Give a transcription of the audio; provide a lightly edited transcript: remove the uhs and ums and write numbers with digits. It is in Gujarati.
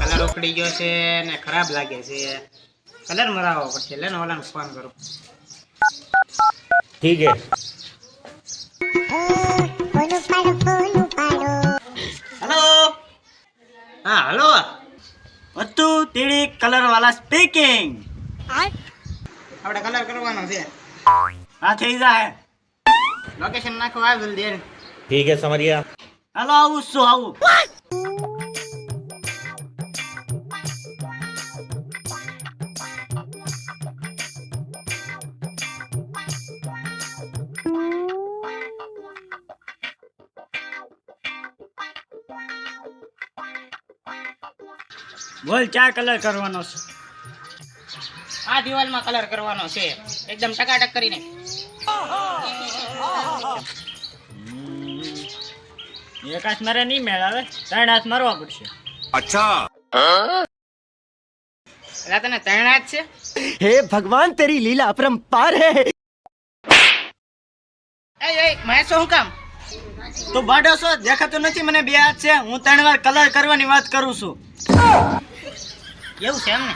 કલર ઉકળી ગયો છે ને ખરાબ લાગે છે, કલર મરાવવો પડશે. લે ને ઓલાને ફોન કરું. ठीक है. हेलो. हाँ हेलो. વત્તુ તીડી કલર વાલા સ્પીકિંગ. આપણે કલર કરવાનો છે. હા થઈ જાય. લોકેશન નાખો આ જલ્દી. ठीक है समरिया. હાલો આવું શું આવું. બોલ ચાર કલર કરવાનો છે. આ દિવાલમાં કલર કરવાનો છે એકદમ ટકાટક કરીને. એક હાથ મારે નહીં મેળ આવે, 3 હાથ મારવા પડશે. अच्छा એટલે તને 3 હાથ છે? हे भगवान तेरी लीला अपरंपार है. એ મહેશ શું કામ? તો બાડો છો, દેખાતું નથી મને 2 હાથ છે. હું 3 વાર કલર કરવાની વાત કરું છું. એવું છે એમ ને?